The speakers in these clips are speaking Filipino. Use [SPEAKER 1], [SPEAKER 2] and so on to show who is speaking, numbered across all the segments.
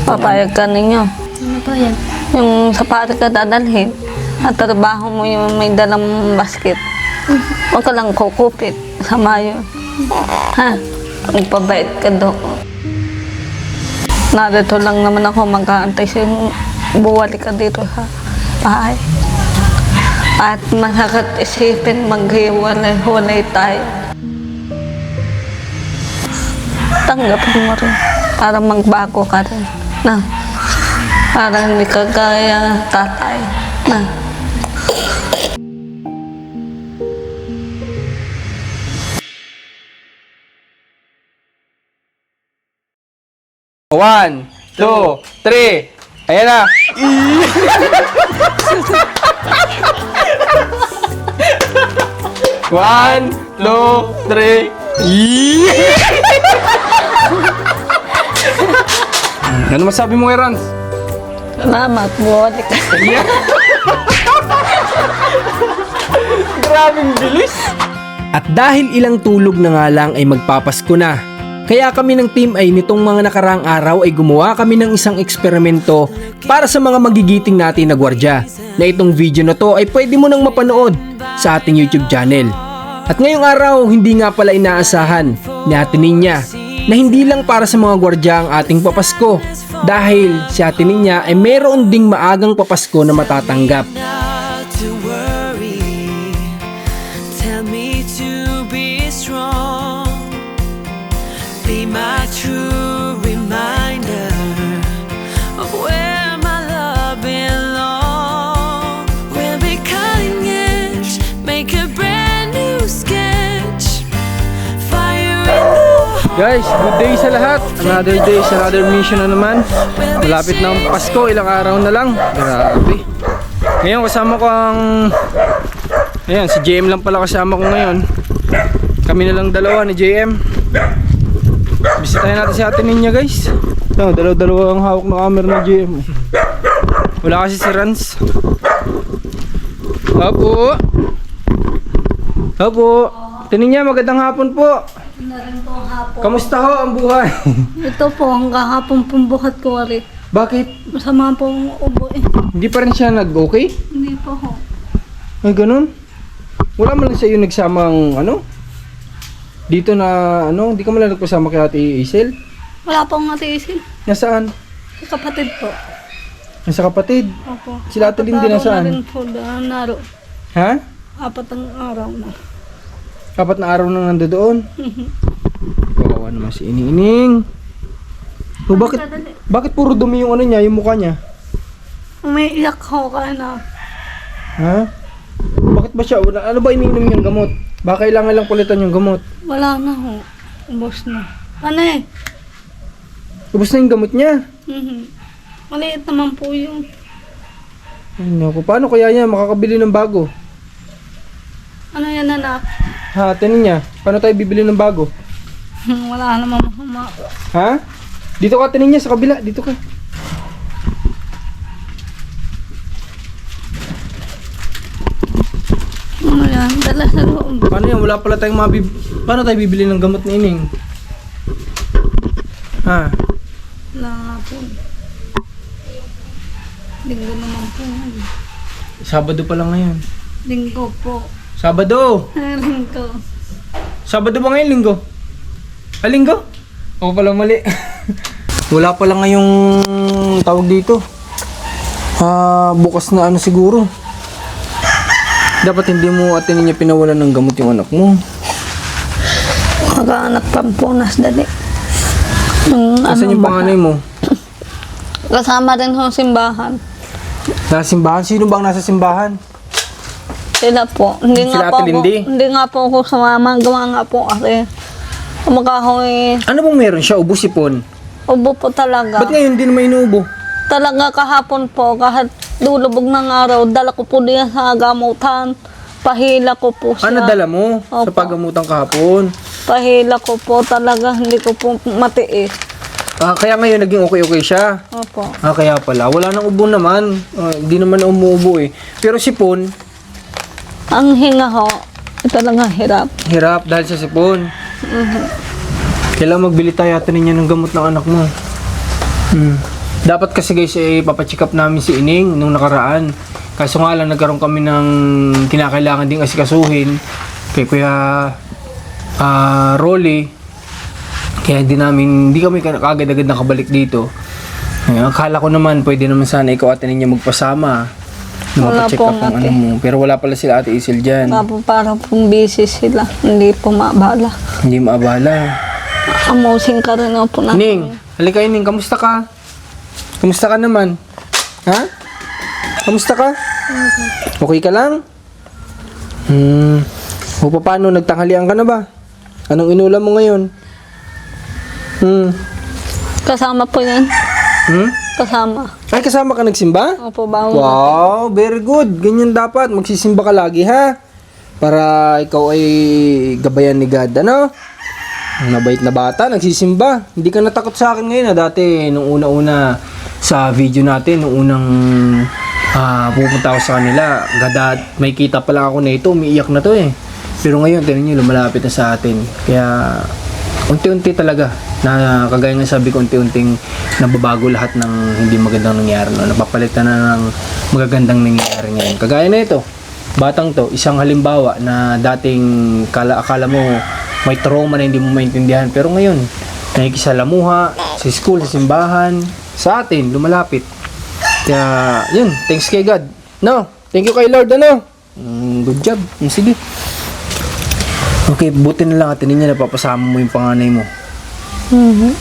[SPEAKER 1] Papayag ka ninyo.
[SPEAKER 2] Ano pa yan?
[SPEAKER 1] Yung sa pare ka dadalhin, at trabaho mo yung may dalang basket. Huwag ka lang kukupit. Sama yun. Ha? Magpabait ka doon. Narito lang naman ako mag-aantay sa'yo. Buwalik ka dito sa bahay. At masakit isipin maghiwalay-hulay tayo. Tanggapin mo rin para magbago ka rin. Na, para hindi ka gaya tatay. Na.
[SPEAKER 3] One, two, three. Ayan na. One, two, three. Ano masabi mo kay Rans?
[SPEAKER 1] Salamat, buwalik ka.
[SPEAKER 3] Grabing bilis.
[SPEAKER 4] At dahil ilang tulog na nga lang ay magpapasko na, kaya kami ng Team ay nitong mga nakaraang araw ay gumawa kami ng isang eksperimento para sa mga magigiting natin na gwardya, na itong video na to ay pwede mo nang mapanood sa ating YouTube channel. At ngayong araw, hindi nga pala inaasahan ni Ate Ninya na hindi lang para sa mga gwardya ang ating papasko, dahil si Ate Ninya ay meron ding maagang papasko na matatanggap.
[SPEAKER 5] Not to worry, tell me to be strong, be my true reminder of where my love belongs. We'll be cutting edge, make a brand new sketch, fire in the heart.
[SPEAKER 3] Guys, good day sa lahat. Another day, another mission na naman. Malapit na ang Pasko, ilang araw na lang. Grabe. Ngayon kasama ko ang... Ayan, si JM lang pala kasama ko ngayon. Kami na lang dalawa ni JM. Bisitahin natin si Ate Ninya, guys. Ito, dalawa ang hawak na camera ni JM. Wala kasi si Rans. Opo. Opo. Ate Ninya, magandang hapon po. Kamusta ho ang buhay?
[SPEAKER 1] Ito po, hanggang hapon pong buhat ko rin.
[SPEAKER 3] Bakit?
[SPEAKER 1] Masama pong ubo eh.
[SPEAKER 3] Hindi pa rin siya nag-okay?
[SPEAKER 1] Hindi po ho.
[SPEAKER 3] Ay, ganun? Wala man lang sa iyo nagsamang ano? Dito na ano? Hindi ka man lang nagpasama kay Ate Isel?
[SPEAKER 1] Wala pong matiisin.
[SPEAKER 3] Nasaan?
[SPEAKER 1] Sa kapatid po.
[SPEAKER 3] Nasa kapatid?
[SPEAKER 1] Opo.
[SPEAKER 3] Sila Ate Lindy nasaan?
[SPEAKER 1] Na rin po naro.
[SPEAKER 3] Ha?
[SPEAKER 1] Apat ang araw na.
[SPEAKER 3] Apat na araw na nandoon. Kawawa naman si Ining. O bakit puro dumi yung ano niya, yung mukha niya?
[SPEAKER 1] Umiiyak ho ka na.
[SPEAKER 3] Ha? Bakit ba siya? Ano ba iniinom niyang gamot? Baka kailangan lang palitan yung gamot.
[SPEAKER 1] Wala na ho. Ubos na. Ano eh?
[SPEAKER 3] Ubus na yung gamot niya.
[SPEAKER 1] Maliit naman po yun.
[SPEAKER 3] Ay naku, paano kaya niya makakabili ng bago?
[SPEAKER 1] Ano yan anak?
[SPEAKER 3] Ha, tanin niya. Paano tayo bibili ng bago?
[SPEAKER 1] Wala naman mahama.
[SPEAKER 3] Ha? Dito ka, tanin niya sa kabila. Dito ka.
[SPEAKER 1] Ano yan? Dala sa loob.
[SPEAKER 3] Paano yan? Wala pala tayong paano tayo bibili ng gamot ni Ining? Ha?
[SPEAKER 1] Wala nga po. Linggo naman po.
[SPEAKER 3] Sabado pa lang ngayon.
[SPEAKER 1] Linggo po.
[SPEAKER 3] Sabado!
[SPEAKER 1] Linggo.
[SPEAKER 3] Sabado ba ngayon, linggo? Ah, linggo? Ako pala mali. Wala pala ngayong tawag dito. Bukas na ano siguro. Dapat hindi mo Ate Ninya pinawalan ng gamot yung anak mo.
[SPEAKER 1] Mag-anak Pampunas dali. Yung
[SPEAKER 3] Asan yung panganay mo?
[SPEAKER 1] Kasama rin ho simbahan.
[SPEAKER 3] Nasa simbahan? Sino bang nasa simbahan?
[SPEAKER 1] Sila po. Hindi
[SPEAKER 3] Sila
[SPEAKER 1] nga po
[SPEAKER 3] Ate
[SPEAKER 1] ako,
[SPEAKER 3] Lindy?
[SPEAKER 1] hindi nga po ako sumama. Gawa nga po kasi kumakahoy.
[SPEAKER 3] Ano bang meron siya? Ubo sipon?
[SPEAKER 1] Ubo po talaga.
[SPEAKER 3] Ba't ngayon hindi naman inuubo?
[SPEAKER 1] Talaga kahapon po, kahit lulubog ng araw, dala ko po diyan sa gamutan. Pahila ko po siya.
[SPEAKER 3] Ano dala mo sa
[SPEAKER 1] Opo.
[SPEAKER 3] paggamutan kahapon?
[SPEAKER 1] Pahila ko po talaga, hindi ko po matiis.
[SPEAKER 3] Kaya ngayon naging okay siya.
[SPEAKER 1] Opo.
[SPEAKER 3] Kaya pala. Wala nang ubo naman. Hindi naman umuubo eh. Pero sipon,
[SPEAKER 1] Ang hinga ho, ito lang ang hirap.
[SPEAKER 3] hirap dahil sa sipon. Kailangan magbili tayo Ate Ninya ng gamot ng anak mo. Dapat kasi guys, papacheck up namin si Ining nung nakaraan. Kaso nga lang, nagkaroon kami ng kinakailangan ding asikasuhin kay Kuya Rolly. Kaya hindi kami kagad-agad nakabalik dito. Akala ko naman, pwede naman sana ikaw Ate Ninya magpasama.
[SPEAKER 1] Wala
[SPEAKER 3] Mapacheck
[SPEAKER 1] po,
[SPEAKER 3] up ang
[SPEAKER 1] ate.
[SPEAKER 3] ano mo. Pero wala pala sila Ate Isil dyan.
[SPEAKER 1] Nga po parang pong busy sila. Hindi po maabala.
[SPEAKER 3] Hindi maabala.
[SPEAKER 1] Amusing ka rin po na.
[SPEAKER 3] Ning, halika Ining, kamusta ka? Kamusta ka naman? Ha? Kamusta ka? Okay ka lang? O paano, nagtanghalian ka na ba? Anong inulam mo ngayon?
[SPEAKER 1] Kasama po yan. Kasama.
[SPEAKER 3] Ay, kasama ka nagsimba?
[SPEAKER 1] Opo, bago.
[SPEAKER 3] Wow, very good. Ganyan dapat. Magsisimba ka lagi, ha? Para ikaw ay gabayan ni God, ano? Mabait na bata, nagsisimba. Hindi ka natakot sa akin ngayon, ha? Dati, nung una-una sa video natin, nung unang pupunta ako sa kanila, may kita pa lang ako na ito, umiiyak na to eh. Pero ngayon, tinan nyo, lumalapit na sa atin. Kaya, unti-unti talaga, na kagaya nga sabi ko, unti-unting nababago lahat ng hindi magandang nangyari. No? Napapalitan na ng magagandang nangyari ngayon. Kagaya na ito, batang to, isang halimbawa na dating akala mo may trauma na hindi mo maintindihan. Pero ngayon, nakikisalamuha sa school, sa simbahan, sa atin, lumalapit. Kaya, yun, thanks kay God. No, thank you kay Lord, ano? Good job. Sige. Okay, buti na lang Ate Ninya, napapasama mo yung panganay mo.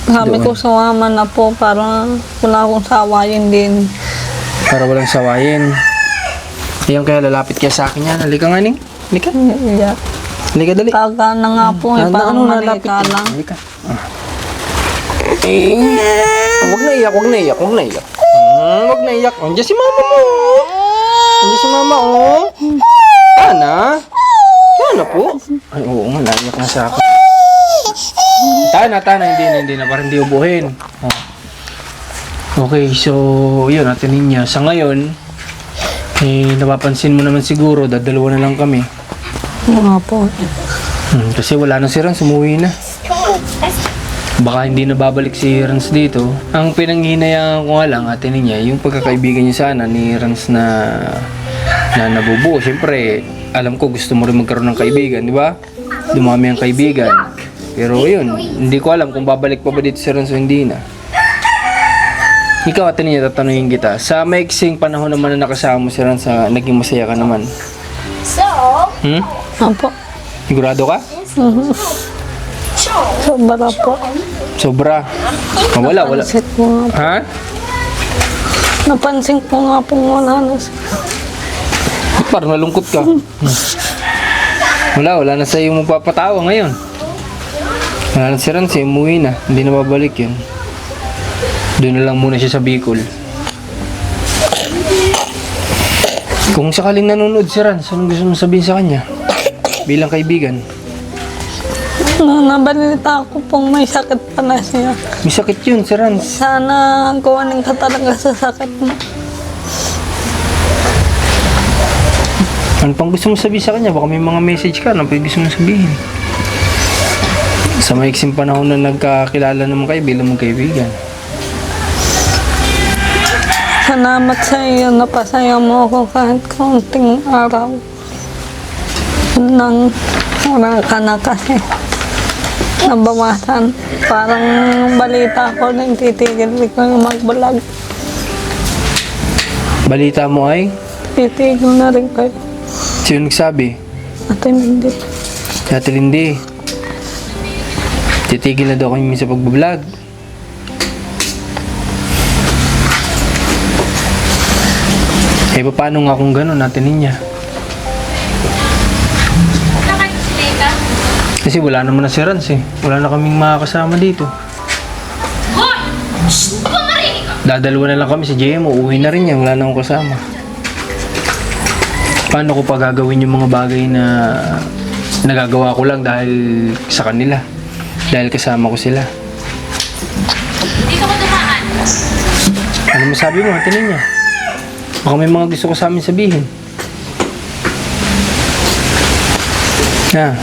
[SPEAKER 1] Sabi ko sumama na po para wala akong sawayin din.
[SPEAKER 3] Para walang sawayin. Ayan, kaya lalapit kaya sa akin yan. Halika nga, Ning. Halika.
[SPEAKER 1] Yeah.
[SPEAKER 3] Halika, dali.
[SPEAKER 1] Kaga na nga po, parang manika lang.
[SPEAKER 3] Halika. Huwag na iyak, huwag na iyak, huwag na iyak. Huwag na iyak. Andiyan si mama mo. Andiyan si mama, oh. Tana. Tana po. Ay, oo nga, naiyak na sa akin. Tana, hindi na, parang hindi ubuhin. Oh. Okay, so, yun, Ate Ninya. Sa ngayon, napapansin mo naman siguro, dalawa na lang kami.
[SPEAKER 1] Nga po.
[SPEAKER 3] Kasi wala na si Rans, umuwi na. Baka hindi na babalik si Rans dito. Ang pinanghinayaan ko nga lang, Ate Ninya, yung pagkakaibigan niya sana ni Rans na nabubuo. Siyempre, alam ko gusto mo rin magkaroon ng kaibigan, di ba? Dumami ang kaibigan. Pero yun, hindi ko alam kung babalik pa ba dito si Rans o hindi na. Ikaw Ate Ninya, tatanungin kita. Sa maiksing panahon naman na nakasama mo si Rans, naging masaya ka naman.
[SPEAKER 1] Opo.
[SPEAKER 3] Sigurado ka?
[SPEAKER 1] Sobra po.
[SPEAKER 3] Sobra. Wala.
[SPEAKER 1] Napansin ko nga po.
[SPEAKER 3] Ha?
[SPEAKER 1] Napansin ko nga po wala na siya.
[SPEAKER 3] Parang nalungkot ka. Wala na sa'yo mong papatawa ngayon. Wala na si Rans, umuwi na. Hindi na babalik yun. Doon na lang muna siya sa Bicol. Kung sakaling nanonood si Rans, anong gusto mong sabihin sa kanya? Bilang kaibigan.
[SPEAKER 1] Nabalita ko pong may sakit pa na siya.
[SPEAKER 3] May sakit yun si Rans.
[SPEAKER 1] Sana kuwanin ka talaga sa sakit mo.
[SPEAKER 3] Ano pang gusto mong sabihin sa kanya? Baka may mga message ka na pwede gusto mong sabihin. Sa maiksing panahon na nagkakilala naman kayo bilang magkaibigan.
[SPEAKER 1] Salamat sa iyo, napasaya mo ako kahit kaunting araw. Nang wala ka na kasi. Nabawasan. Parang balita ko na titigil ko yung mag-vlog.
[SPEAKER 3] Balita mo ay?
[SPEAKER 1] Titigil na rin kayo.
[SPEAKER 3] Sino nagsabi?
[SPEAKER 1] Ate hindi.
[SPEAKER 3] Ate Lindy. Titigil na daw kami sa pagbablog. Eh, paano nga kung gano'n, Ate Ninya? Kasi wala naman na si Rans eh. Wala na kaming makakasama dito. Dadalawa na lang kami sa JM, uuwi na rin yan. Wala na akong kasama. Paano ko pa gagawin yung mga bagay na nagagawa ko lang dahil sa kanila? Dahil kasama ko sila.
[SPEAKER 2] Dito ko dumaan.
[SPEAKER 3] Ano masabi mo, Ate Ninya? Baka may mga gusto ko sa amin sabihin. Ha?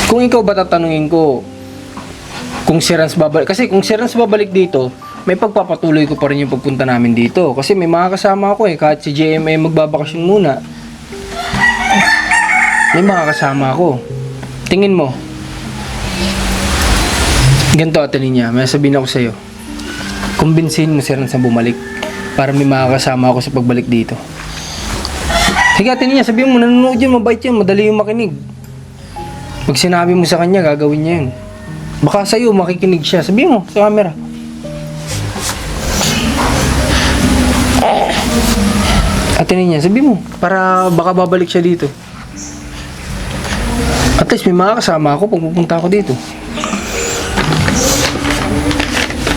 [SPEAKER 3] Kung ikaw ba tatanungin ko, kung si Rans babalik. Kasi kung si Rans babalik dito, may pagpapatuloy ko pa rin yung pagpunta namin dito. Kasi may mga kasama ako eh. Kahit si JMA magbabakasyon muna. May mga kasama ako. Tingin mo. Ganito ate niya, may sabihin ako sa'yo. Kumbinsin mo si Rans na bumalik. Para may mga kasama ako sa pagbalik dito. Sige ate niya, sabihin mo, nanonood yun, mabait yun, madali yung makinig. Pag sinabi mo sa kanya, gagawin niya yun. Baka sa'yo, makikinig siya. Sabihin mo sa camera. Ate niya, sabihin mo, para baka babalik siya dito. At least may mga kasama ako pag pupunta ako dito.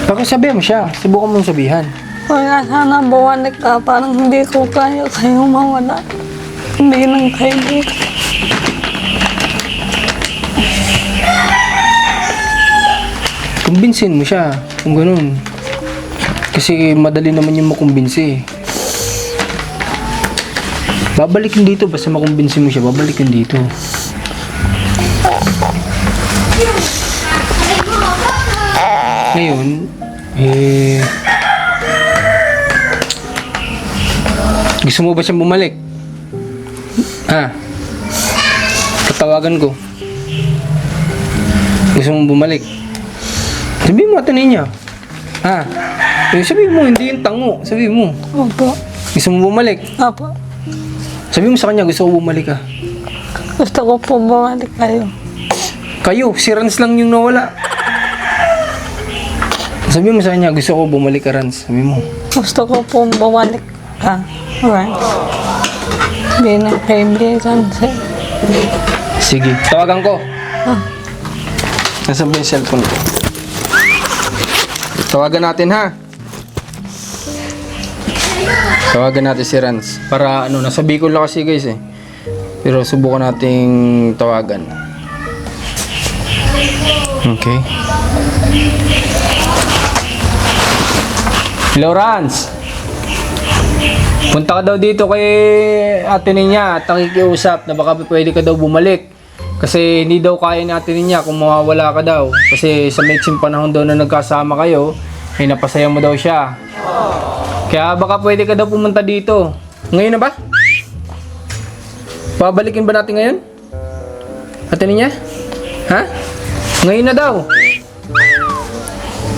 [SPEAKER 3] Baka sabihin mo siya, subukan mong sabihan.
[SPEAKER 1] Kaya sana bumalik ka, parang hindi ko kaya kayo mawala. Hindi nang kaibigan.
[SPEAKER 3] Kumbinsin mo siya, kung ganun. Kasi madali naman yung makumbinsi. Babalik yun dito, basta makumbinsin mo siya, babalik yun dito. Ngayon, gusto mo ba siyang bumalik? Tatawagan ko. Gusto mo bumalik? Sabihin mo ate niya. Sabihin mo, hindi yung tango. Sabihin mo.
[SPEAKER 1] Opo.
[SPEAKER 3] Gusto mo bumalik?
[SPEAKER 1] Opo.
[SPEAKER 3] Sabihin mo sa kanya, gusto ko bumalik ka.
[SPEAKER 1] Gusto ko po bumalik kayo.
[SPEAKER 3] Kayo, si Rans lang yung nawala. Sabihin mo sa kanya, gusto ko bumalik ka, Rans. Sabihin mo.
[SPEAKER 1] Gusto ko po bumalik ka. Right. Hindi nang kaibigan sir.
[SPEAKER 3] Sige, tawagan ko. Nasaan ba yung cellphone ko? Tawagan natin ha. Tawagan natin si Rans. Para nasa Bicol lang kasi guys eh. Pero subukan nating tawagan. Okay. Hello Rans. Punta ka daw dito kay ate niya at nakikiusap na baka pwede ka daw bumalik. Kasi hindi daw kaya ni ate niya kung mawawala ka daw. Kasi sa maiksing panahon daw na nagkasama kayo, ay napasaya mo daw siya. Kaya baka pwede ka daw pumunta dito. Ngayon na ba? Babalikin ba natin ngayon? Ate niya? Ha? Ngayon na daw.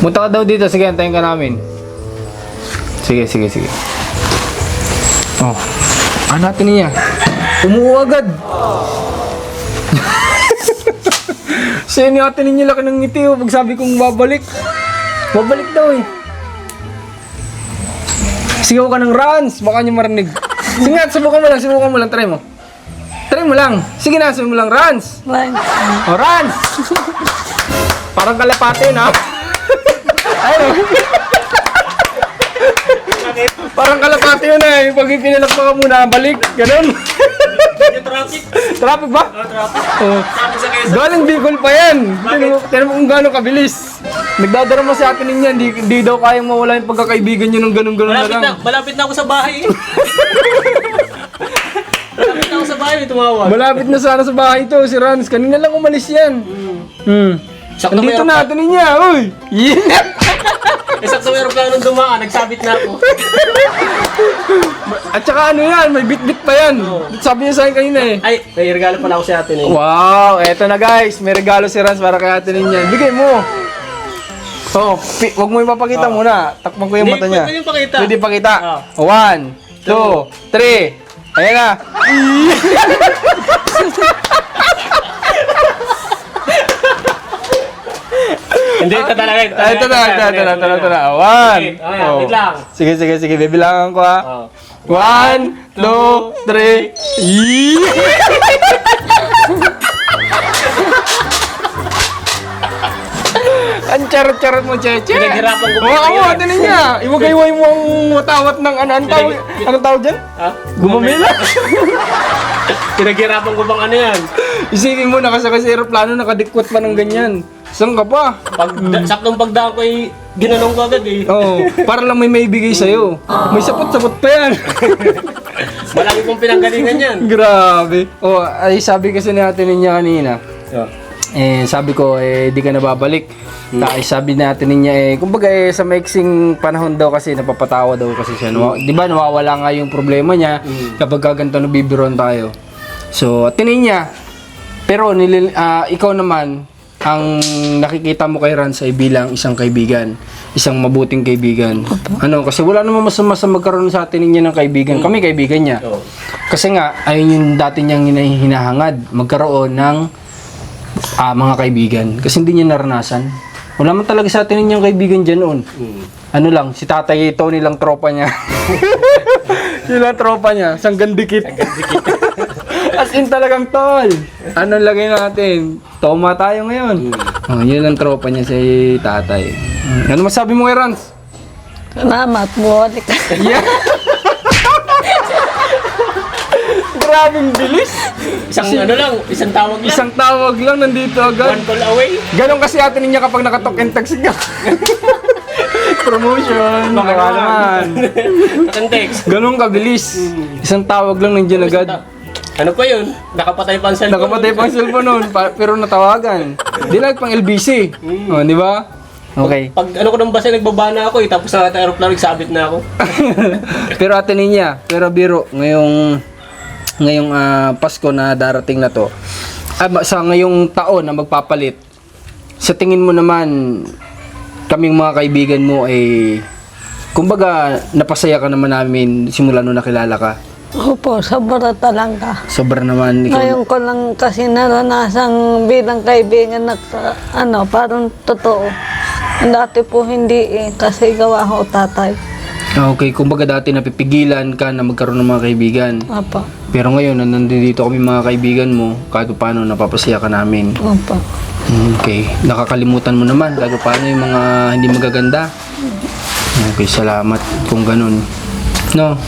[SPEAKER 3] Punta ka daw dito. Sige, antayin ka namin. Sige. Oh. Ano natin niya? Umuo agad. Siya ni ate ninyo laki ng ngiti oh. Pag sabi kong babalik. Babalik daw eh. Sigaw ka ng Rans. Baka niyo marinig. Sige nga, subukan mo lang. Try mo. Try mo lang. Sige na, subukan mo lang. Rans.
[SPEAKER 1] Right.
[SPEAKER 3] Oh, Rans. Parang kalapate na. Ayun. Parang kalapate yun eh. Pag pinalakpa ka muna, balik. Ganun. Traffic ba? Traffic. Oh. Galing Bicol pa yan. Tinan mo kung gano'ng kabilis. Nagdadarama sa atin niya, hindi daw kayang mawala yung pagkakaibigan niyo ng ganun na lang.
[SPEAKER 2] Malapit na ako sa bahay. Malapit na ako sa bahay, tumawag.
[SPEAKER 3] Malapit na sana sa bahay ito, si Rans. Kanina lang umalis yan.
[SPEAKER 2] Sakto
[SPEAKER 3] Andito
[SPEAKER 2] may
[SPEAKER 3] na, atin niya. Uy! Yeah!
[SPEAKER 2] Sakto may aeroplanong dumaan, nagsabit na ako.
[SPEAKER 3] At saka ano yan, may bit-bit pa yan. Sabi niya sa akin kanina eh.
[SPEAKER 2] Ay, may regalo pala ako sa atin eh.
[SPEAKER 3] Wow, eto na guys. May regalo si Rans para kay atin niya. Bigay mo. Oh, wag mo ipapakita muna. Takpan ko yung mata niya.
[SPEAKER 2] Pwede yung pakita.
[SPEAKER 3] Pwede pakita.
[SPEAKER 2] Oh.
[SPEAKER 3] 1, 2, 3. Ayan na.
[SPEAKER 2] Hindi, ito talaga.
[SPEAKER 3] Ito na. 1.
[SPEAKER 2] Wait lang.
[SPEAKER 3] Sige. Bibilangan ko ha.
[SPEAKER 2] Oh.
[SPEAKER 3] 1, 2, 3. Ang charot-charot mo, Cheche.
[SPEAKER 2] Pinaghirapan ko pa
[SPEAKER 3] Oo,
[SPEAKER 2] yun.
[SPEAKER 3] atin niya. Iwagay-way mo ang matawat ng anong tawag dyan?
[SPEAKER 2] Ha?
[SPEAKER 3] Gumamila.
[SPEAKER 2] Pinaghirapan ko bang ano yan?
[SPEAKER 3] Isipin mo, nakasakay sa aeroplano, nakadikwat pa ng ganyan. Saan ka pa?
[SPEAKER 2] Saktong pagdaan ko ay ginanong ko agad eh.
[SPEAKER 3] Oo, para lang may maibigay sa'yo. May sapot-sapot pa yan.
[SPEAKER 2] Malaki kong pinanggalingan yan.
[SPEAKER 3] Grabe. Oh, ay sabi kasi natin niya kanina. sabi ko, di ka na babalik. Tapos sabi natin niya, kumbaga sa maiksing panahon daw kasi, napapatawa daw kasi siya. Di ba, nawawala nga yung problema niya kapag kaganto nabibiron tayo. So, tinin niya. Pero, ikaw naman, ang nakikita mo kay Rans ay bilang isang kaibigan. Isang mabuting kaibigan. Ano, kasi wala namang masama sa magkaroon sa atin niya ng kaibigan. Kami kaibigan niya.
[SPEAKER 2] Oo.
[SPEAKER 3] Kasi nga, ayun yung dati niyang hinahangad, magkaroon ng mga kaibigan. Kasi hindi niya naranasan. Wala man talaga sa atin yung kaibigan dyan noon. Ano lang, si Tatay Tony lang tropa niya. Yun lang tropa niya, sanggang dikit. As in talagang tol. Ano lagay natin? Toma tayo ngayon. Yun lang tropa niya si Tatay. Ano masabi mo kay Rans?
[SPEAKER 1] Salamat, buwalik ka.
[SPEAKER 3] Yeah. Grabing bilis.
[SPEAKER 2] Isang tawag lang.
[SPEAKER 3] Isang tawag lang, nandito agad.
[SPEAKER 2] One call away.
[SPEAKER 3] Ganon kasi atin niya kapag nakatok and text ka. Promotion. Baka naman.
[SPEAKER 2] Isang text.
[SPEAKER 3] Ganon kabilis. Isang tawag lang nandiyan agad.
[SPEAKER 2] Ano pa yun? Nakapatay pa ang cellphone.
[SPEAKER 3] Nakapatay pa ang cellphone noon, pero natawagan. Di lang pang LBC. O, di ba? Okay.
[SPEAKER 2] Pag ano ko nang basa, nagbaba na ako tapos sa aeroplano, nagsabit na ako.
[SPEAKER 3] Pero atin niya, pero biro, ngayong Pasko na darating na to, sa ngayong taon na magpapalit, sa tingin mo naman, kaming mga kaibigan mo ay, kumbaga, napasaya ka naman namin simula nung nakilala ka.
[SPEAKER 1] Opo, sobra talaga.
[SPEAKER 3] Sobra naman.
[SPEAKER 1] Ngayon ko lang kasi naranasang bilang kaibigan na parang totoo. Dati po hindi kasi gawa ko tatay.
[SPEAKER 3] Okay, kumbaga dati napipigilan ka na magkaroon ng mga kaibigan.
[SPEAKER 1] Opo.
[SPEAKER 3] Pero ngayon, nandito kami mga kaibigan mo, kahit paano napapasaya ka namin.
[SPEAKER 1] Opo.
[SPEAKER 3] Okay, nakakalimutan mo naman kahit paano yung mga hindi magaganda. Okay, salamat kung ganun. No?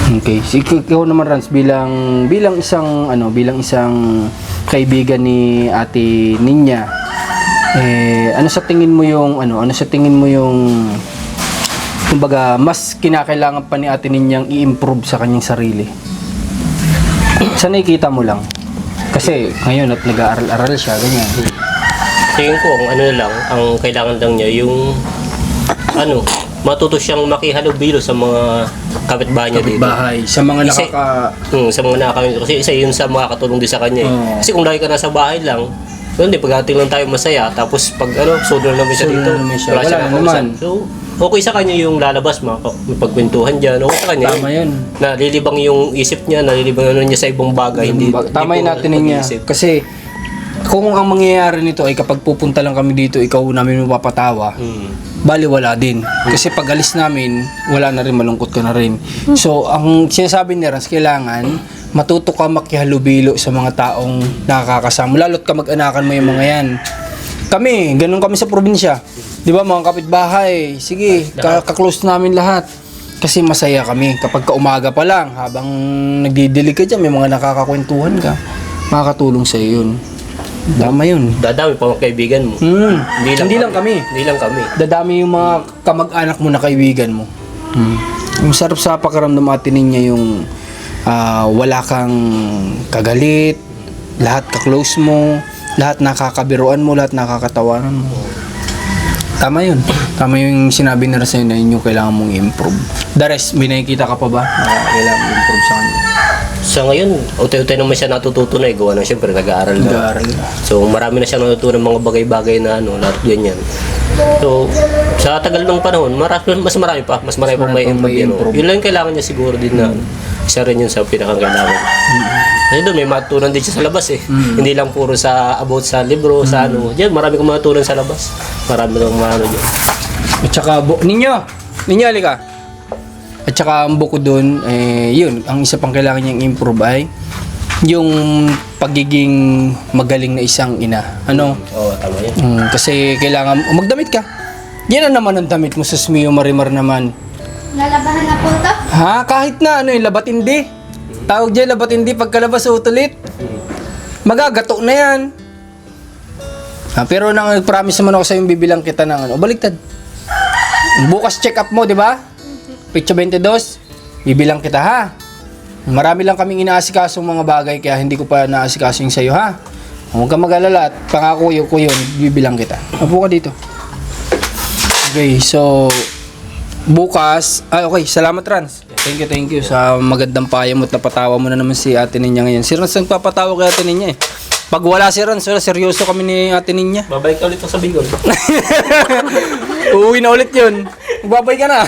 [SPEAKER 3] Okay, ikaw naman Rans bilang isang kaibigan ni Ate Ninya. Ano sa tingin mo yung kumbaga mas kinakailangan pa ni Ate Ninyang i-improve sa kanyang sarili? Saan nakikita mo lang? Kasi ngayon at nag-aaral-aral siya, ganyan.
[SPEAKER 2] Tingin ko, ang kailangan lang niya, yung matuto siyang makihalubilo sa mga kapitbahay niya dito.
[SPEAKER 3] Bahay, sa mga
[SPEAKER 2] sa mga nakakamiss. Kasi isa yun sa makakatulong din sa kanya.
[SPEAKER 3] Oo.
[SPEAKER 2] Kasi kung lagi ka nasa bahay lang, hindi, pag-ating lang tayo masaya, tapos pag solo naman siya dito,
[SPEAKER 3] wala
[SPEAKER 2] siyang
[SPEAKER 3] naman.
[SPEAKER 2] So, okay sa kanya yung lalabas, may pagkwentuhan dyan, okay sa kanya.
[SPEAKER 3] Tama yun.
[SPEAKER 2] Nalilibang yung isip niya, nalilibang niya sa ibang bagay.
[SPEAKER 3] Tama yun natin niya. Kasi kung ang mangyayari nito ay kapag pupunta lang kami dito, ikaw namin mapapatawa, baliwala din. Kasi pag alis namin, wala na rin, malungkot ka na rin. So, ang sinasabi ni Rans, kailangan matuto ka makihalubilo sa mga taong nakakasama. Lalo't ka mag-anakan mo yung mga yan. Kami, ganun kami sa probinsya. Di ba mga kapitbahay, sige, kaklose namin lahat. Kasi masaya kami. Kapag kaumaga pa lang, habang nagdidilig ka dyan, may mga nakakakwentuhan ka. Makakatulong sa yun. Dama yun.
[SPEAKER 2] Dadami pa mga kaibigan mo.
[SPEAKER 3] Hindi lang kami.
[SPEAKER 2] Hindi lang kami.
[SPEAKER 3] Dadami yung mga kamag-anak mo na kaibigan mo. Yung sarap sa pakiramdam atin niya yung wala kang kagalit, lahat ka-close mo, lahat nakakabiruan mo, lahat nakakatawanan mo. Tama yun. Tama yung sinabi na sa'yo na yun yung kailangan mong i-improve. The rest, may nakikita ka pa ba na kailangan mong i-improve sa kanya?
[SPEAKER 2] Sa ngayon, utay-utay naman siya natututo na gawa na siyempre nag-aaral na.
[SPEAKER 3] Nag-aaral na.
[SPEAKER 2] So marami na siya natutunan mga bagay-bagay na lahat ganyan. So sa tagal ng panahon, mas marami pa may improve. Yun lang yung kailangan niya siguro din na isa rin yun sa pinakakailangan. Kasi doon may matutunan din siya sa labas eh. Hindi lang puro about sa libro, sa Diyan marami kong matutunan sa labas. Marami kong dyan.
[SPEAKER 3] At saka, Ninyo, halika. At saka ang buko doon, yun, ang isa pang kailangan niyang improve ay yung pagiging magaling na isang ina. Ano?
[SPEAKER 2] Oo, tama yun.
[SPEAKER 3] Kasi kailangan, magdamit ka. Yan na naman ang damit mo sa Smio Marimar naman.
[SPEAKER 6] Lalabahan na po ito?
[SPEAKER 3] Ha? Kahit na, labatindi. Tawag dyan, labatindi, pagkalabas sa utulit. Magagato na yan. Pero nang nag-promise naman ako sa'yo bibilang kita ng baliktad. Bukas check up mo, di ba? Pitsa 22, bibilang kita ha. Marami lang kaming inaasikasong mga bagay kaya hindi ko pa naasikaso yung sa'yo ha. Huwag kang mag-alala at pangako ko yun, bibilang kita. Upo ka dito. Okay, so bukas, okay, salamat Rans. Thank you sa magandang payo mo at napatawa mo na naman si Ate Ninya ngayon. Si Rans nagpapatawa kay Ate Ninya eh. Pag wala si Rans, seryoso kami ni Ate Ninya.
[SPEAKER 2] Babalik ka ulit sa Bicol.
[SPEAKER 3] Uuwi na ulit yun. Babay ka na.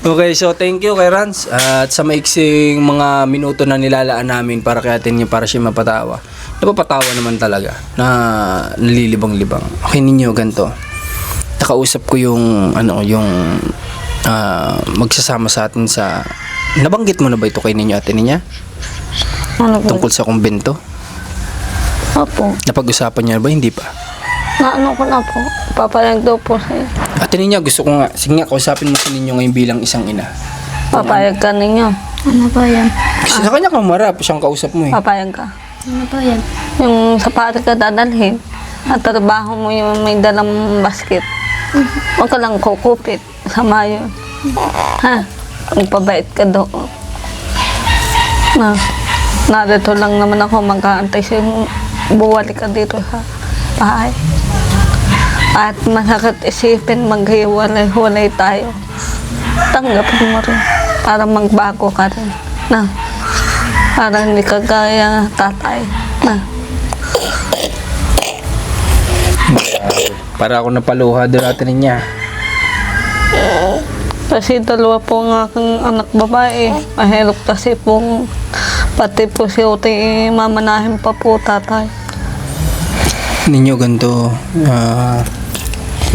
[SPEAKER 3] Okay, so thank you kay Rans. At sa maiksing mga minuto na nilalaan namin para kay Ate Ninya para siya mapatawa. Napapatawa naman talaga na nalilibang-libang. Okay ninyo, ganito. Nakausap ko yung magsasama sa atin sa nabanggit mo na ba ito kay ninyo Ate Ninya?
[SPEAKER 1] Ano po?
[SPEAKER 3] Tungkol sa kumbento?
[SPEAKER 1] Opo.
[SPEAKER 3] Napag-usapan niya ba? Hindi pa.
[SPEAKER 1] Naano ko na po. Papayag daw po sa'yo.
[SPEAKER 3] Ate Ninya, gusto ko nga, sige nga, kausapin mo si ninyo ngayon bilang isang ina.
[SPEAKER 1] Papayag ka ninyo.
[SPEAKER 6] Ano ba yan?
[SPEAKER 3] Sa kanya kang marap, siyang kausap mo eh.
[SPEAKER 1] Papayag ka.
[SPEAKER 6] Ano ba yan?
[SPEAKER 1] Yung sapatos ka dadalhin, at trabaho mo yung may dalang basket. Huwag ka lang kukupit. Sama yun. Ha? Magpabait ka doon. Narito lang naman ako mag-aantay sa'yo. Buwalik ka dito sa bahay. At masakit isipin maghiwalay-hulay tayo. Tanggapin mo rin. Para magbago ka rin. Na. Para hindi ka gaya tatay. Na.
[SPEAKER 3] Para ako napaluha doon Ate Ninya.
[SPEAKER 1] Kasi dalawa po ng aking anak babae. Mahirap kasi pong pati po si Ote mamanahin pa po tatay.
[SPEAKER 3] Ninyo ganito,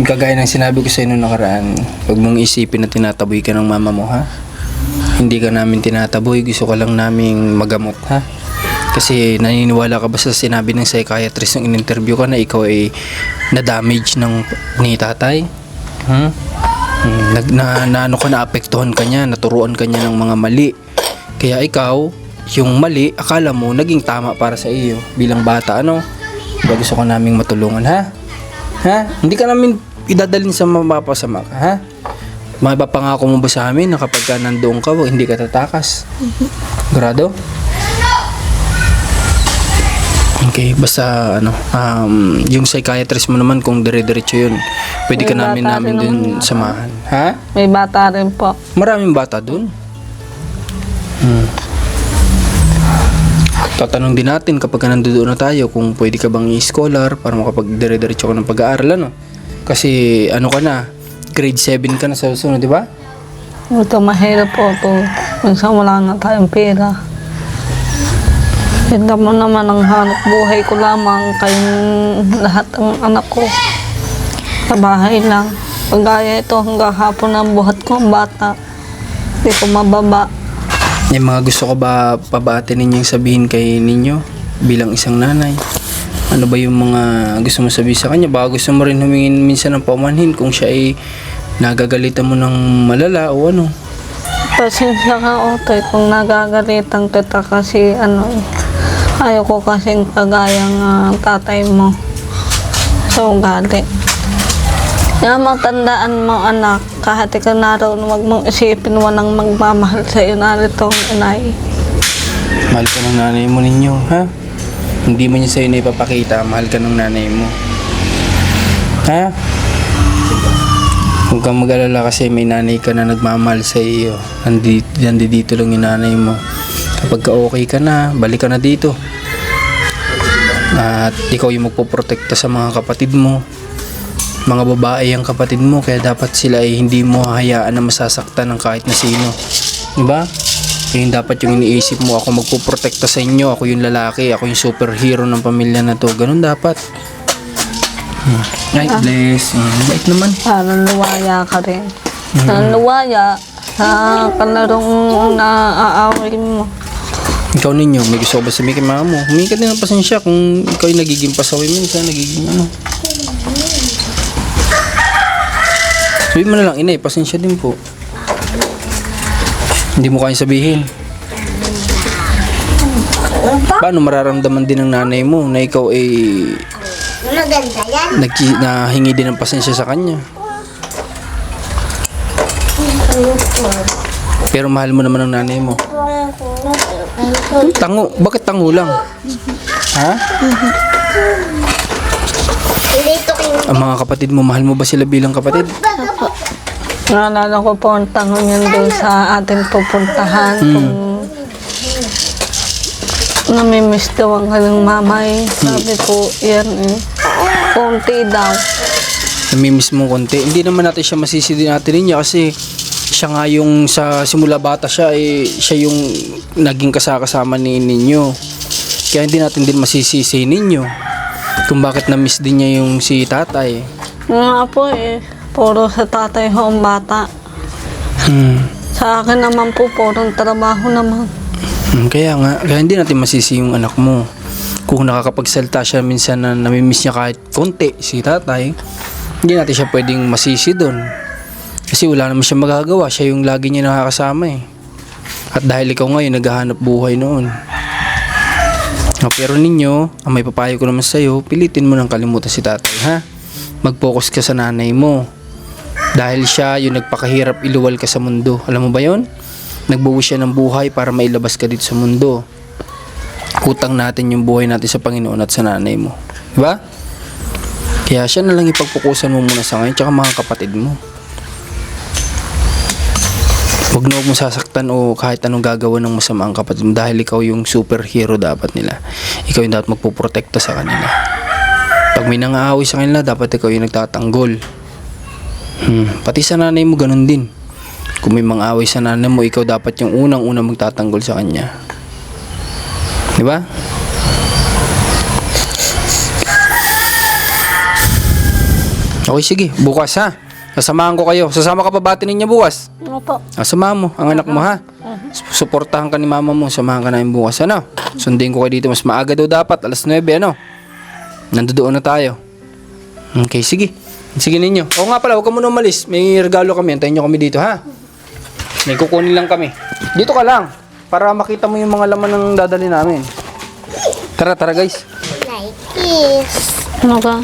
[SPEAKER 3] kagaya ng sinabi ko sa inyo nakaraan, huwag mong isipin na tinataboy ka ng mama mo, ha? Hindi ka namin tinataboy, gusto ka lang naming magamot, ha? Kasi naniniwala ka ba sa sinabi ng psychiatrist nung in-interview ka na ikaw ay na-damage ni tatay? Naapektuhan ka niya, naturuan ka niya ng mga mali. Kaya ikaw, yung mali, akala mo naging tama para sa iyo bilang bata, ano? Diba gusto ka naming matulungan, ha? Ha? Hindi ka namin idadalhin sa mapapasama ka, ha? Mapapangako mo ba sa amin na kapag ka nandoon ka, hindi ka tatakas? Grado? Okay, basta yung psychiatrist mo naman kung dire-diretso yun, pwede ka
[SPEAKER 1] May bata
[SPEAKER 3] namin
[SPEAKER 1] rin
[SPEAKER 3] dun
[SPEAKER 1] naman.
[SPEAKER 3] samahan. Ha?
[SPEAKER 1] May bata rin po.
[SPEAKER 3] Maraming bata dun. Tatanong din natin kapag nandoon na tayo kung pwede ka bang i-scholar para makapag-dire-diretso ka ng pag-aaral, ano? Kasi ano ka na, grade 7 ka na sa susunod, di ba?
[SPEAKER 1] Ito mahirap po ito. Minsan wala nga tayong pera. Hindi mo naman ang hanap buhay ko lamang kayong lahat ng anak ko. Sa bahay lang. Pagaya ito hanggang hapon ang buhat ko ang bata. Hindi ko mababa.
[SPEAKER 3] Yung mga gusto ko ba pabati ninyong sabihin kay ninyo bilang isang nanay? Ano ba yung mga gusto mo sabihin sa kanya? Baka gusto mo rin humingin minsan ng paumanhin kung siya ay nagagalitan mo ng malala o ano?
[SPEAKER 1] Pasensya ka, Otoy, kung nagagalitan kita kasi ayaw ko kasing kagayang tatay mo. So, ugali. Kaya matandaan mo, anak, kahit ikaw naroon, huwag mong isipin walang magmamahal sa iyo naritong inay.
[SPEAKER 3] Mahal ka ng nanay mo ninyo, ha? Hindi mo niya sa'yo na ipapakita, mahal ka ng nanay mo. Ha? Huwag kang mag-alala kasi may nanay ka na nagmamahal sa iyo. Nandito lang yung nanay mo. Kapag ka okay ka na, balik ka na dito. At ikaw yung magpoprotekta sa mga kapatid mo. Mga babae ang kapatid mo, kaya dapat sila ay hindi mo hahayaan na masasaktan ng kahit na sino. Diba? Yung dapat yung iniisip mo, ako magpoprotekta sa inyo, ako yung lalaki, ako yung superhero ng pamilya na to. Ganun dapat. Ay, bless. Bait naman.
[SPEAKER 1] Parang luwaya ka rin. Luwaya sa kalarong naaaway mo.
[SPEAKER 3] Ikaw ninyo, may gusto ko ba sabihin kay mama mo? Humingi ka din ng pasensya kung ikaw yung nagiging pasaway minsan, nagiging ano. Sabihin mo na lang, inay, pasensya din po. Hindi mo kayang sabihin. Paano mararamdaman din ng nanay mo na ikaw ay nahingi din ng pasensya sa kanya? Pero mahal mo naman ang nanay mo. Tango, bakit tango lang? Ha?
[SPEAKER 6] Dito kayo.
[SPEAKER 3] Ang mga kapatid mo, mahal mo ba sila bilang kapatid?
[SPEAKER 1] Naalala ko po ang tanong yan doon sa ating pupuntahan. Kung namimiss daw ang kanyang mamay. Sabi ko, yan konti daw.
[SPEAKER 3] Namimiss mo konti. Hindi naman natin siya masisisi natin niya kasi siya nga yung sa simula bata siya, siya yung naging kasama ninyo. Kaya hindi natin din masisisi ninyo kung bakit na-miss din niya yung si tatay.
[SPEAKER 1] Nga po puro sa tatay ho ang bata. Sa akin naman po, purong trabaho naman.
[SPEAKER 3] Kaya hindi natin masisi yung anak mo. Kung nakakapagsalita siya minsan na namimiss niya kahit konti si tatay, hindi natin siya pwedeng masisi doon. Kasi wala naman siya magagawa. Siya yung lagi niya nakakasama eh. At dahil ikaw ngayon naghahanap buhay noon. Pero ninyo, ang may papayo ko naman sa'yo, pilitin mo nang kalimutan si tatay, ha? Mag-focus ka sa nanay mo. Dahil siya yung nagpakahirap iluwal ka sa mundo. Alam mo ba yon? Nagbuo siya ng buhay para mailabas ka dito sa mundo. Utang natin yung buhay natin sa Panginoon at sa nanay mo. Diba? Kaya siya na lang ipagpukusan mo muna sa ngayon, tsaka mga kapatid mo. Huwag na huwag mo sasaktan o kahit anong gagawa ng masama ang kapatid mo dahil ikaw yung superhero dapat nila. Ikaw yung dapat magpuprotekta sa kanila. Pag may nangaaway sa kanila, dapat ikaw yung nagtatanggol. Pati sa nanay mo, ganun din. Kung may mang-away sa nanay mo, ikaw dapat yung unang-unang magtatanggol sa kanya. Diba? Okay, sige. Bukas ha. Sasamahan ko kayo. Sasama ka pa ba ninyo bukas?
[SPEAKER 1] Opo.
[SPEAKER 3] Samahan mo ang anak mo ha. Suportahan ka ni mama mo. Samahan ka namin bukas. Ano? Sundin ko kayo dito. Mas maaga daw dapat. Alas 9 ano? Nandoon na tayo. Okay, sige. Sige ninyo. Oo nga pala, huwag ka muna umalis. May regalo kami. Antayin nyo kami dito ha. May kukunin lang kami. Dito ka lang. Para makita mo yung mga laman ng dadali namin. Tara, tara guys.
[SPEAKER 6] Like this.
[SPEAKER 1] Ano ka?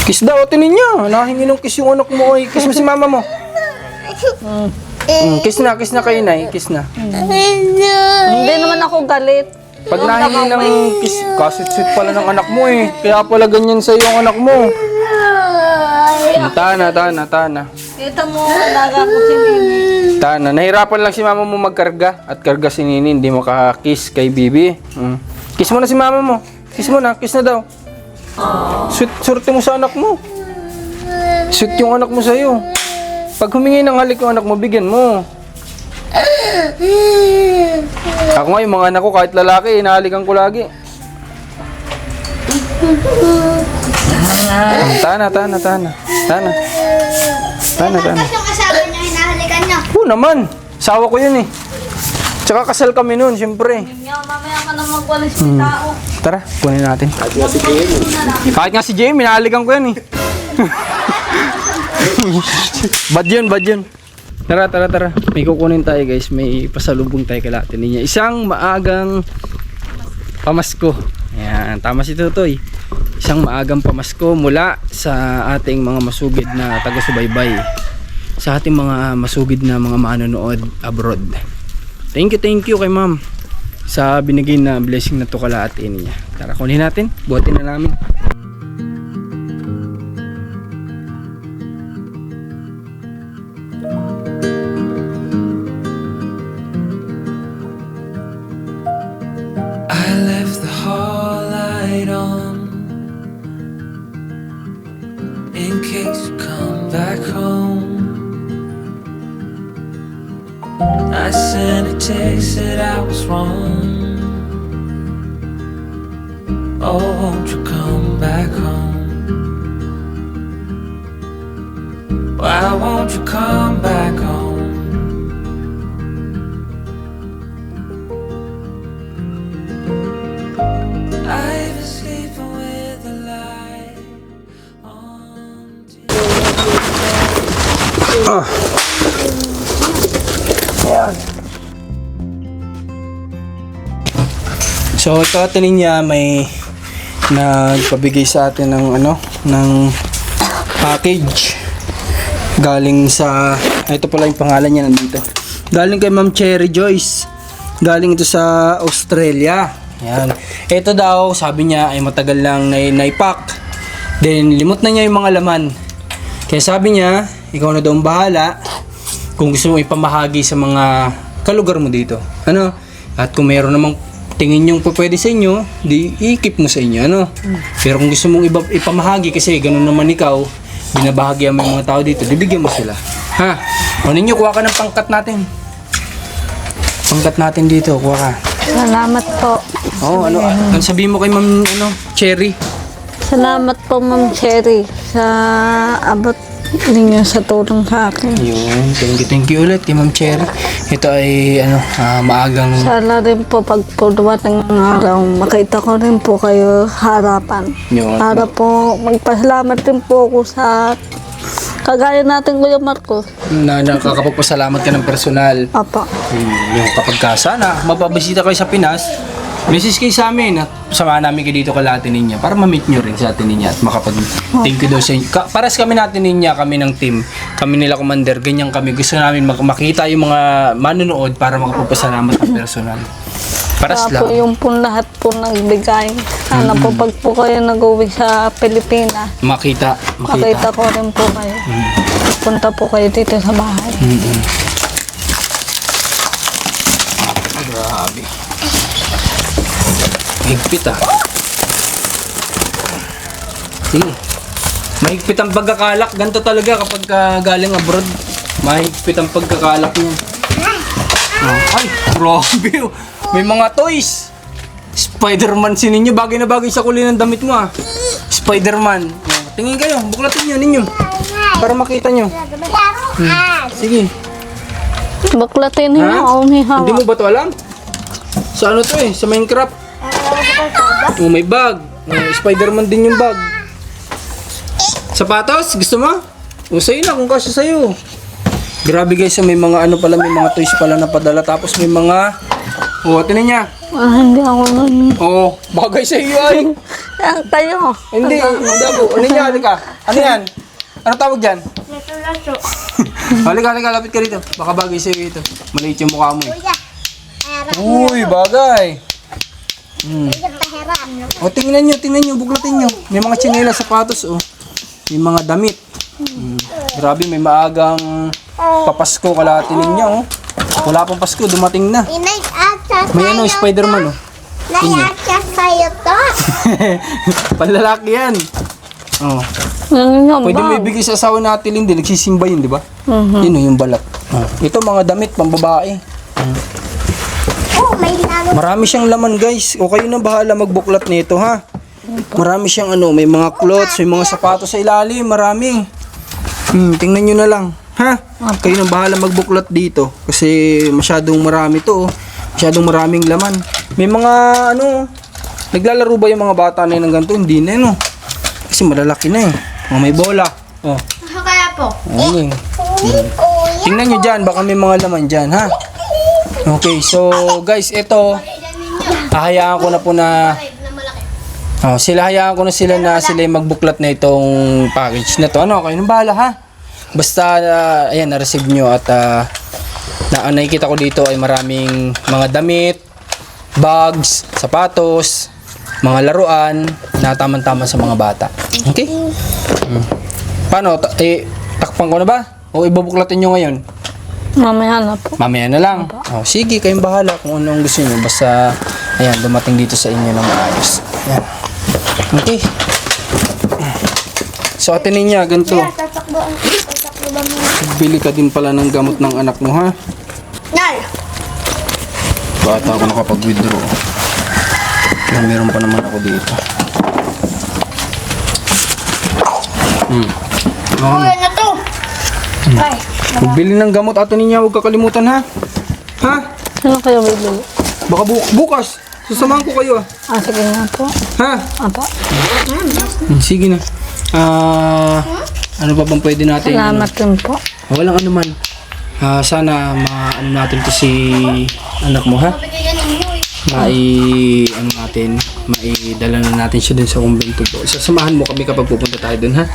[SPEAKER 3] Kiss daw, tinin niya. Nahingi ng kiss yung anak mo. Oy. Kiss mo si mama mo. Kiss na kayo na. Kiss na.
[SPEAKER 1] Hindi naman ako galit.
[SPEAKER 3] Pag nahingi ng kiss, kasit-sit pala ng anak mo eh. Kaya pala ganyan sa yung anak mo. Tana.
[SPEAKER 1] Ito mo, alaga ko si Nini.
[SPEAKER 3] Tana, nahirapan lang si mama mo magkarga. At karga si Nini, hindi mo kiss kay Bibi. Kiss mo na si mama mo. Kiss mo na, kiss na daw. Swerte mo sa anak mo. Sweet yung anak mo sa'yo. Pag humingi ng halik yung anak mo, bigyan mo. Ako nga, yung mga anak ko, kahit lalaki, hinahalikan ko lagi. Tana.
[SPEAKER 6] Tapos yung kasama niya, hinahalikan niya.
[SPEAKER 3] Oo naman, sawa ko yun eh. Tsaka kasal kami noon, siyempre.
[SPEAKER 1] Mamaya ka na magwalis ng tao.
[SPEAKER 3] Tara, kunin natin. Kahit nga si Jamie, hinahalikan ko yan eh. Bad yun. Tara. May kukunin tayo guys. May pasalubong tayo kay Ate Ninya. Isang maagang pamasko. Ayan, tama si Tutoy. Isang maagang pamasko mula sa ating mga masugid na taga-subaybay. Sa ating mga masugid na mga manonood abroad. Thank you kay ma'am sa binigay na blessing na to kala Ate Ninya. Tara, kunin natin. Buhatin na namin.
[SPEAKER 5] I left the hall light on in case you come back home. I sent a text that I was wrong. Oh, won't you come back home? Why won't you come back home? I've been sleeping with the light on.
[SPEAKER 3] So ito Ate Ninya may nagpabigay sa atin ng package galing sa ito pala yung pangalan niya nandito. Galing kay Ma'am Cherry Joyce. Galing ito sa Australia. Yan. Ito daw, sabi niya ay matagal lang naipak. Then limot na niya yung mga laman. Kaya sabi niya, ikaw na daw ang bahala kung gusto mo ipamahagi sa mga kalugar mo dito. Ano? At kung meron namang tingin yung pwede sa inyo, di i-keep mo sa inyo, ano? Pero kung gusto mong ipamahagi kasi ganun naman ikaw, binabahagi mo yung mga tao dito, bibigyan mo sila. Ha? O ninyo, kuha ka ng pangkat natin. Pangkat natin dito, kuha ka.
[SPEAKER 1] Salamat po.
[SPEAKER 3] Oo, ano sabihin mo kay Ma'am Cherry?
[SPEAKER 1] Salamat po, Ma'am Cherry, sa abot ninyo sa tulong sa akin.
[SPEAKER 3] Yun, thank you ulit kay Ma'am Cherry. Ito ay maagang
[SPEAKER 1] Sana rin po pag po dumating ng araw, makita ko rin po kayo harapan.
[SPEAKER 3] Yun.
[SPEAKER 1] Para po magpasalamat din po ako sa kagaya natin Kuya Marcos.
[SPEAKER 3] na nakakapagpasalamat ka ng personal.
[SPEAKER 1] Apa.
[SPEAKER 3] Yung kapag ka sana mapabisita kayo sa Pinas, message kayo sa amin at samahan namin kayo dito kala Ate Ninya para ma-meet nyo rin sa Ate Ninya at thank you daw sa inyo. Paras kami na Ate Ninya, kami ng team, kami nila Commander, ganyan kami. Gusto namin makita yung mga manonood para makapagpasalamat ng personal. Paras
[SPEAKER 1] Kaya po
[SPEAKER 3] lang.
[SPEAKER 1] yung po lahat po nagbigay. Sana po pag po kayo nag-uwi sa Pilipinas,
[SPEAKER 3] Makita.
[SPEAKER 1] makita ko rin po kayo. Punta po kayo dito sa bahay.
[SPEAKER 3] Grabe. Mahigpit Sige. Mahigpit ang pagkakalak. Ganito talaga kapag galing abroad. Mahigpit ang pagkakalak niya. Ay, grabe. May mga toys. Spider-Man si ninyo. Bagay na bagay sa kulay ng damit mo Spider-Man. Tingin kayo. Buklatin nyo ninyo. Para makita nyo. Sige.
[SPEAKER 1] Baklatin niyo
[SPEAKER 3] Ha?
[SPEAKER 1] ako ni
[SPEAKER 3] Hindi mo ba ito alam? Sa ano to Sa Minecraft. May bag. Spider-Man din yung bag. Sapatos? Gusto mo? Sa'yo na kung kasya sa'yo. Grabe guys, may mga pala, may mga toys pala na padala. Tapos may mga... tinan niya.
[SPEAKER 1] Hindi ako nun.
[SPEAKER 3] Bagay sa iyo ay.
[SPEAKER 1] Kayo.
[SPEAKER 3] Hindi ako. Ano niya? Halika. Ano yan? Ano tawag dyan? Halika, lapit ka dito. Baka bagay sa iyo ito. Maliit yung mukha mo Uy, bagay. Tingnan nyo, buklatin nyo. May mga tsinelas, sapatos May mga damit. Grabe, may maagang papasko kalahati ninyo Wala pang Pasko, dumating na. May Spider-Man
[SPEAKER 6] Naiatsa sa'yo to.
[SPEAKER 3] Panlalaki yan. Pwede mo ibigay sa asawa natin hindi, nagsisimba yun, di ba? Yun yung balat. Ito mga damit, pambabae.
[SPEAKER 6] May lalo.
[SPEAKER 3] Marami siyang laman guys. O kayo na bahala magbuklat nito ha. Marami siyang may mga clothes, may mga sapatos sa ilalim, marami. Tingnan nyo na lang. Ha? Kayo na bahala magbuklat dito. Kasi masyadong marami to Masyadong maraming laman. May mga naglalaro ba yung mga bata na yun ng ganito? Hindi na Kasi malalaki na may bola.
[SPEAKER 6] Kaya po.
[SPEAKER 3] Tingnan nyo dyan, baka may mga laman dyan ha. Okay, so guys, ito hayaan ko na po na hayaan ko na sila yung magbuklat na itong package na to. Kayo nang bahala ha. Basta ayan, na-receive nyo at nakikita ko dito ay maraming mga damit, bags, sapatos, mga laruan na tamang-tama sa mga bata. Okay? Paano? Takpan ko na ba? O ibubuklatin nyo ngayon?
[SPEAKER 1] Mamaya na po.
[SPEAKER 3] Mamaya na lang. Sige, kayong bahala kung anong gusto nyo. Basta, ayan, dumating dito sa inyo ng maayos. Ayan. Okay. So, Ate Ninya, ganito.
[SPEAKER 6] Tatakbo ba mo?
[SPEAKER 3] Bili ka din pala ng gamot ng anak mo, ha?
[SPEAKER 6] Nal.
[SPEAKER 3] Bata ako nakapag-withdraw. Kaya meron pa naman ako dito.
[SPEAKER 6] Uy, na to. Ay.
[SPEAKER 3] Magbili ng gamot, Ate Ninya, huwag kakalimutan, ha? Ha?
[SPEAKER 1] Ano kayo bibili?
[SPEAKER 3] Baka bukas. Sasamahan ko kayo,
[SPEAKER 1] Sige nga po.
[SPEAKER 3] ha?
[SPEAKER 1] Apa.
[SPEAKER 3] Sige na. Ano pa bang pwede natin?
[SPEAKER 1] Salamat din po.
[SPEAKER 3] Walang ano man. Sana natin to si anak mo, ha? Maidala na natin siya dun sa kumbento po. Sasamahan mo kami kapag pupunta tayo dun, ha?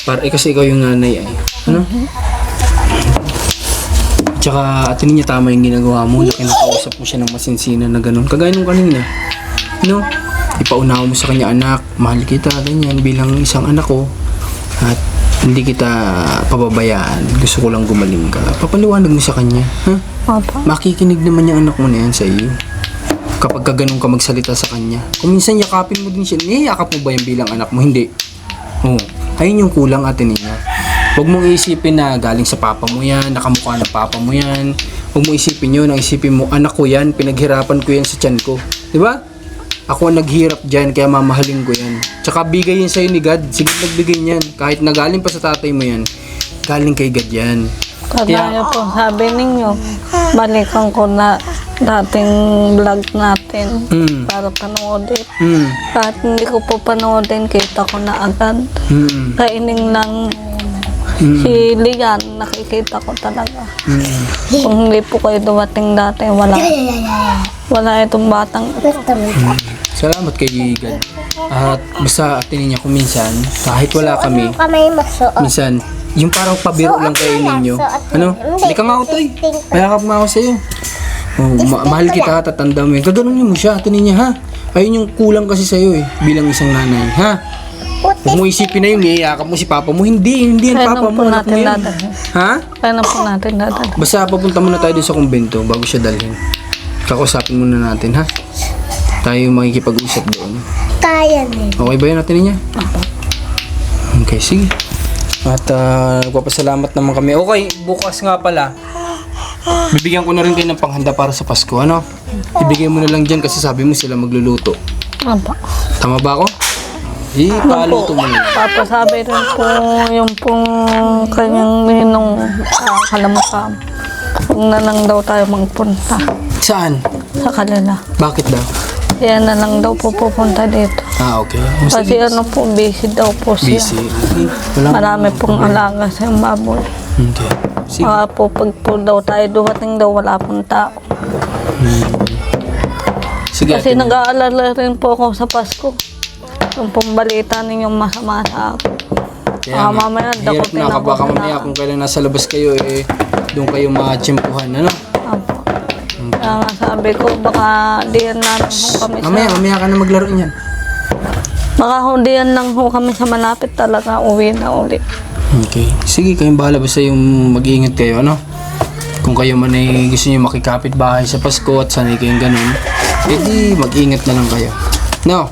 [SPEAKER 3] Para kasi ikaw yung nanay ay. Ano? Tsaka atin niya tama yung ginagawa mo na kinakausap mo siya ng masinsinan na ganun. Kagaya nung kanina. No? Ipaunawa mo sa kanya, anak, mahal kita, ganyan, bilang isang anak ko. At hindi kita pababayaan. Gusto ko lang gumaling ka. Papaliwanag mo sa kanya. Ha?
[SPEAKER 1] Opo.
[SPEAKER 3] Makikinig naman yung anak mo na yan sa iyo. Kapag ka ganun ka magsalita sa kanya. Kung minsan yakapin mo din siya, niyayakap mo ba yan bilang anak mo? Hindi. Oo. Ayun yung kulang atin niya. Huwag mong isipin na galing sa papa mo yan, nakamukha ng papa mo yan. Huwag mong isipin yun, ang isipin mo, anak ko yan, pinaghirapan ko yan sa tiyan ko. Diba? Ako ang naghirap dyan, kaya mamahalin ko yan. Tsaka bigay yan sa'yo ni God. Sige, nagbigay niyan. Kahit na galing pa sa tatay mo yan, galing kay God yan.
[SPEAKER 1] Kagaya po sabi ninyo, balikan ko na dating vlog natin para panoodin. Kahit hindi ko po panoodin, kita ko na agad. Kaining lang si Lian, nakikita ko talaga. Kung hindi po kayo dumating dati, wala itong batang ito.
[SPEAKER 3] Salamat kay God. At basta atin niya kung minsan, kahit wala kami, minsan, yung parang pabiro lang kayo ninyo. Ano? Hindi ka nga ako tayo. Mayakap nga ako sa'yo. Oh, mahal kita, tatanda mo yun. Kaganunin mo siya, atin niya ha. Ayun yung kulang kasi sa'yo eh, bilang isang nanay. Ha? Huwag mo isipin na yung niyayakap mo si papa mo. Hindi yan
[SPEAKER 1] Kaya
[SPEAKER 3] papa
[SPEAKER 1] na po
[SPEAKER 3] mo. Anak mo
[SPEAKER 1] natin
[SPEAKER 3] yan.
[SPEAKER 1] dadalhin.
[SPEAKER 3] Ha?
[SPEAKER 1] Kaya na po natin dadalhin.
[SPEAKER 3] Basta papunta muna tayo din sa kumbento bago siya dalhin. Kakausapin muna natin ha. Tayo makikipag-usap doon.
[SPEAKER 6] Kaya din.
[SPEAKER 3] Okay ba yun natin niya? Okay, sige. At nagpapasalamat naman kami. Okay, bukas nga pala. Bibigyan ko na rin kayo ng panghanda para sa Pasko. Ano? Ibigay mo na lang dyan kasi sabi mo sila magluluto.
[SPEAKER 1] Opo.
[SPEAKER 3] Tama ba ako? Paluto mo na.
[SPEAKER 1] Papasabi rin po yung pong kanyang ninong kalamakam. Huwag na lang daw tayo magpunta
[SPEAKER 3] Saan?
[SPEAKER 1] sa kanila.
[SPEAKER 3] Bakit daw?
[SPEAKER 1] Yan na lang daw po pupunta dito.
[SPEAKER 3] Okay.
[SPEAKER 1] Kasi ano po, busy daw po siya.
[SPEAKER 3] Busy. Okay. Wala.
[SPEAKER 1] Marami pong alaga sa baboy.
[SPEAKER 3] Okay. Sige.
[SPEAKER 1] Po, pag po daw tayo dumating daw, wala pong tao.
[SPEAKER 3] Sige.
[SPEAKER 1] Kasi
[SPEAKER 3] ate.
[SPEAKER 1] nag-aalala rin po ako sa Pasko. Yung pong balita ninyong masama sa ako.
[SPEAKER 3] Kaya nga,
[SPEAKER 1] mamaya,
[SPEAKER 3] hirap
[SPEAKER 1] dakotin
[SPEAKER 3] na
[SPEAKER 1] ako
[SPEAKER 3] baka
[SPEAKER 1] na-
[SPEAKER 3] mamaya kung kailan nasa labas kayo eh doon kayo matsyempuhan, ano?
[SPEAKER 1] Opo. Kaya nga sabi ko, baka diyan na lang ho kami
[SPEAKER 3] Mamaya ka na maglaro niyan.
[SPEAKER 1] Baka diyan lang ho kami sa malapit talaga, uwi na ulit.
[SPEAKER 3] Okay. Sige, kayong bahala basta yung mag-iingat kayo, ano? Kung kayo man ay gusto niyo makikapit bahay sa Pasko at sanay kayong ganun, edi mag-iingat na lang kayo. No?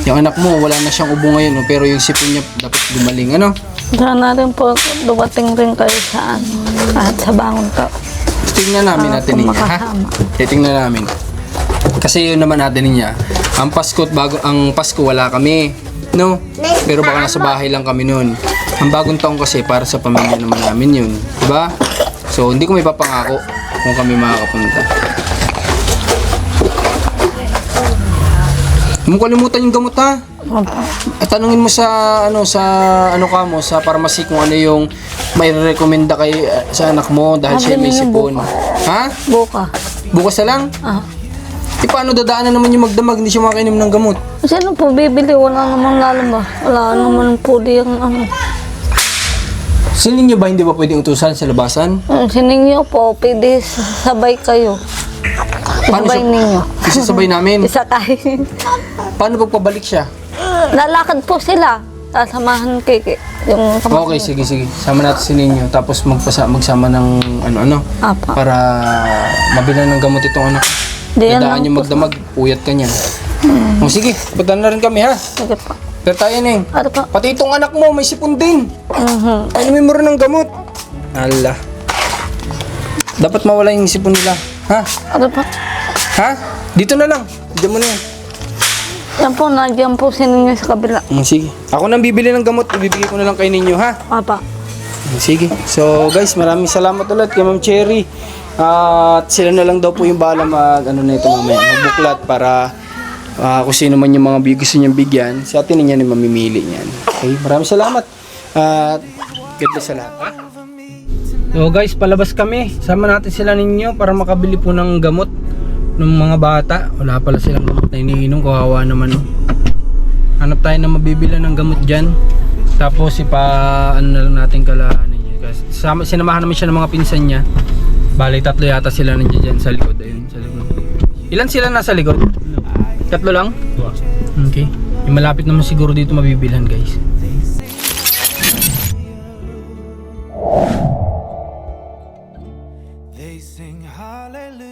[SPEAKER 3] Yung anak mo, wala na siyang ubo ngayon, no? Pero yung sipon niya dapat gumaling, ano?
[SPEAKER 1] Sana rin po dumating rin kayo sa ano, kahit sa bangon ka.
[SPEAKER 3] Tingnan namin natin
[SPEAKER 1] kung
[SPEAKER 3] niya, ha?
[SPEAKER 1] makasama.
[SPEAKER 3] Titingnan namin. Kasi yun naman natin niya. Ang Pasko at ang Pasko wala kami, no? Pero baka nasa bahay lang kami noon. Ang bagong taon kasi para sa pamilya naman namin yun, diba? So hindi ko may papangako kung kami makakapunta. Huwag mo kalimutan yung gamot ha.
[SPEAKER 1] Opo.
[SPEAKER 3] At tanungin mo sa sa pharmacy kung ano yung may rekomenda kay sa anak mo dahil siya may
[SPEAKER 1] Sabi niyo
[SPEAKER 3] sipon. Ha?
[SPEAKER 1] Buka.
[SPEAKER 3] Bukas na lang?
[SPEAKER 1] Ah.
[SPEAKER 3] Paano dadaanan naman yung magdamag, hindi siya makainom ng gamot?
[SPEAKER 1] Sino po bibili? Wala namang lalabas. Wala naman po diyang ano.
[SPEAKER 3] Sininyo ba hindi ba pwedeng utusan sa labasan?
[SPEAKER 1] Sininyo po, pwede sabay kayo.
[SPEAKER 3] Paano
[SPEAKER 1] Sabay ninyo.
[SPEAKER 3] Isasabay namin.
[SPEAKER 1] Isa kayo.
[SPEAKER 3] Paano pagpabalik siya?
[SPEAKER 1] Lalakad po sila. Sasamahan kiki. Yung
[SPEAKER 3] Okay, sige. Sama natin si Ninyo. Tapos magsama ng ano-ano.
[SPEAKER 1] Apa.
[SPEAKER 3] Para mabilan ng gamot itong anak.
[SPEAKER 1] Diyan
[SPEAKER 3] Dadaan
[SPEAKER 1] lang
[SPEAKER 3] yung
[SPEAKER 1] po.
[SPEAKER 3] magdamag, puyat ka niyan. O sige, punta na rin kami ha.
[SPEAKER 1] Sige po.
[SPEAKER 3] Pero tayo Neng.
[SPEAKER 1] Ano po?
[SPEAKER 3] Pati itong anak mo, may sipon din. Inumin mo rin ng gamot. Ala. Dapat mawala yung sipon nila. Ha?
[SPEAKER 1] Ano po?
[SPEAKER 3] Ha? Dito na lang. Diyan mo na yan.
[SPEAKER 1] Yan po, nandiyan po sininyo sa kabila.
[SPEAKER 3] Sige. Ako nang bibili ng gamot, ibibigay ko na lang kay ninyo, ha?
[SPEAKER 1] Apa.
[SPEAKER 3] Sige. So, guys, maraming salamat ulit kay Ma'am Cherry. At sila na lang daw po yung bahala nito mamaya, magbuklat para kung sino man yung mga gusto niyang bigyan, sa atin niya yung mamimili niyan. Okay, maraming salamat. At God bless sa lahat, ha? So guys, palabas kami. Sama natin sila ninyo para makabili po ng gamot ng mga bata. Wala pala silang gamot na iniinom, kawawa naman, no? Hanap tayo na mabibila ng gamot dyan. Tapos na lang natin kala Kasi sinamahan namin siya ng mga pinsan niya Bali, 3 yata sila nandiyan dyan sa likod. Ayun, sa likod. Ilan sila nasa likod? 3 lang? Okay. Yung malapit naman siguro dito mabibilhan, guys.
[SPEAKER 5] They sing hallelujah.